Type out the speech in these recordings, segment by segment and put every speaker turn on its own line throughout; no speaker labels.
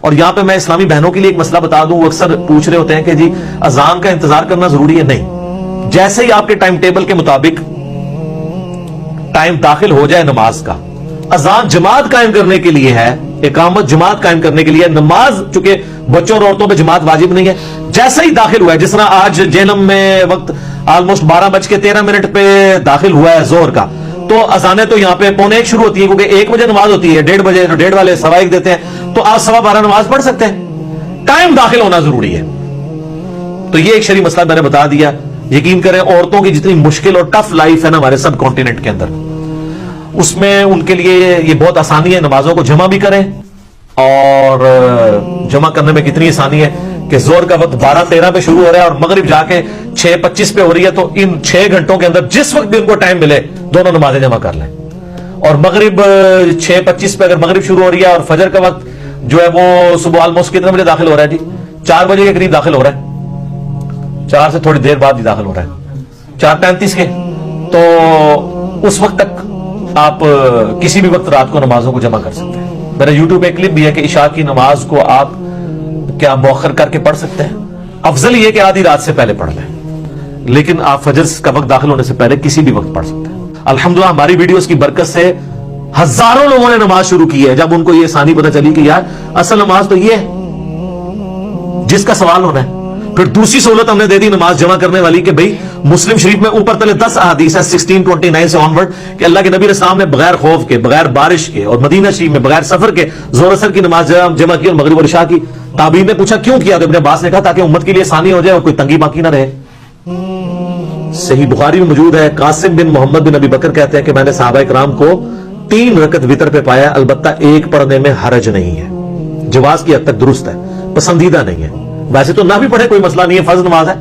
اور یہاں پہ میں اسلامی بہنوں کے لیے ایک مسئلہ بتا دوں. وہ اکثر پوچھ رہے ہوتے ہیں کہ جی اذان کا انتظار کرنا ضروری ہے. نہیں, جیسے ہی آپ کے ٹائم ٹیبل کے مطابق ٹائم داخل ہو جائے نماز کا, اذان جماعت قائم کرنے کے لیے ہے, اقامت جماعت قائم کرنے کے لیے, نماز چونکہ بچوں اور عورتوں پہ جماعت واجب نہیں ہے, جیسے ہی داخل ہوا ہے, جس طرح آج جہنم میں وقت آلموسٹ 12:13 پہ داخل ہوا ہے زہر کا, تو اذانیں تو یہاں پہ 12:45 شروع ہوتی ہے, کیونکہ 1 بجے نماز ہوتی ہے, 1:30 بجے, 1:30 والے 1:15 دیتے ہیں, تو آپ 12:15 نماز پڑھ سکتے ہیں. ٹائم داخل ہونا ضروری ہے. تو یہ ایک شرعی مسئلہ میں نے بتا دیا. یقین کریں عورتوں کی جتنی مشکل اور ٹف لائف ہے نا ہمارے سب کانٹیننٹ کے اندر, اس میں ان کے لیے یہ بہت آسانی ہے. نمازوں کو جمع بھی کریں, اور جمع کرنے میں کتنی آسانی ہے کہ زہر کا وقت 12:13 پہ شروع ہو رہا ہے اور مغرب جا کے 6:25 پہ ہو رہی ہے, تو ان 6 گھنٹوں کے اندر جس وقت بھی ان کو ٹائم ملے دونوں نمازیں جمع کر لیں. اور مغرب 6:25 پہ اگر مغرب شروع ہو رہی ہے, اور فجر کا وقت جو ہے وہ صبح آلموسٹ کتنے بجے داخل ہو رہا ہے جی, 4 بجے کے قریب داخل ہو رہا ہے, 4 سے تھوڑی دیر بعد ہی داخل ہو رہا ہے, 4:35 کے, تو اس وقت تک آپ کسی بھی وقت رات کو نمازوں کو جمع کر سکتے ہیں. میرا یوٹیوب ایک کلپ بھی ہے کہ عشاء کی نماز کو آپ کیا مؤخر کر کے پڑھ سکتے ہیں. افضل یہ کہ آدھی رات سے پہلے پڑھ لیں, لیکن آپ فجر کا وقت داخل ہونے سے پہلے کسی بھی وقت پڑھ سکتے ہیں. الحمدللہ ہماری ویڈیوز کی برکت سے ہزاروں لوگوں نے نماز شروع کی ہے, جب ان کو یہ آسانی پتہ چلی کہ یار اصل نماز تو یہ ہے جس کا سوال ہونا ہے. پھر دوسری سہولت ہم نے دے دی نماز جمع کرنے والی کہ بھئی مسلم شریف میں اوپر تلے 10 احادیث ہے 1629 سے آنورڈ کہ اللہ کے نبی علیہ السلام نے بغیر خوف کے, بغیر بارش کے, اور مدینہ شریف میں بغیر سفر کے ظہر اثر کی نماز جمع کی, اور مغرب اور عشاء کی. تابعین نے پوچھا کیوں کیا, تو ابن عباس نے کہا تاکہ امت کے لیے آسانی ہو جائے اور کوئی تنگی باقی نہ رہے. صحیح بخاری میں موجود ہے, قاسم بن محمد بن ابی بکر کہتے ہیں کہ میں نے صحابہ کرام کو 3 رکعت وتر پہ پایا, البتہ ایک پڑھنے میں حرج نہیں ہے, جواز کی حد تک درست ہے, پسندیدہ نہیں ہے. ویسے تو نہ بھی پڑھے کوئی مسئلہ نہیں ہے, فرض نماز ہے,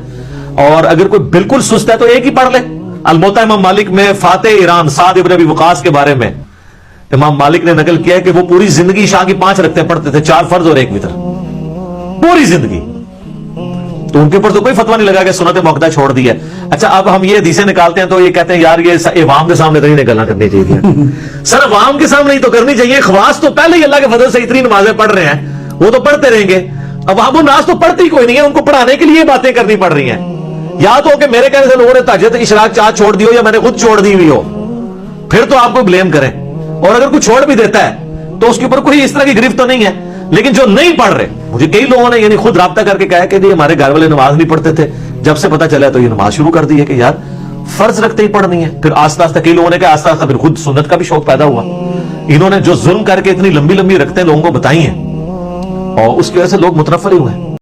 اور اگر کوئی بالکل سست ہے تو ایک ہی پڑھ لے. الموطا امام مالک میں فاتح ایران سعد ابن ابی وقاص کے بارے میں امام مالک نے نقل کیا ہے کہ وہ پوری زندگی عشاء کی 5 رکعتیں پڑھتے تھے, 4 فرض اور 1 وتر, پوری زندگی. تو ان کے اوپر تو کوئی فتویٰ نہیں لگا کہ سنت موقدہ چھوڑ دی ہے. اچھا اب ہم یہ حدیثیں نکالتے ہیں تو یہ کہتے ہیں یار یہ عوام کے سامنے تو نہیں نکلنا کرنی چاہیے. سر عوام کے سامنے ہی تو کرنی چاہیے, خواص تو پہلے ہی اللہ کے فضل سے اتنی نمازیں پڑھ رہے ہیں, وہ تو پڑھتے رہیں گے. عوام الناس تو پڑھتی کوئی نہیں ہے, ان کو پڑھانے کے لیے باتیں کرنی پڑ رہی ہیں. یا تو کہ میرے کہنے سے لوگوں نے تہجد اشراق چاہ چھوڑ دی ہو, یا میں نے خود چھوڑ دی ہوئی ہو, پھر تو آپ کو بلیم کریں. اور اگر کوئی چھوڑ بھی دیتا ہے تو اس کے اوپر کوئی اس طرح کی گرفت تو نہیں ہے. لیکن جو نہیں پڑھ رہے, مجھے کئی لوگوں نے یعنی خود رابطہ کر کے کہا کہ جی ہمارے گھر والے نماز نہیں پڑھتے تھے, جب سے پتہ چلا تو یہ نماز شروع کر دی ہے کہ یار فرض رکھتے ہی پڑھنی ہے. پھر آستہ آستہ کئی لوگوں نے کہا, آستہ آستہ پھر خود سنت کا بھی شوق پیدا ہوا. انہوں نے جو ظلم کر کے اتنی لمبی لمبی رکھتے لوگوں کو بتائی ہیں, اور اس کی وجہ سے لوگ متنفر ہی ہوئے ہیں.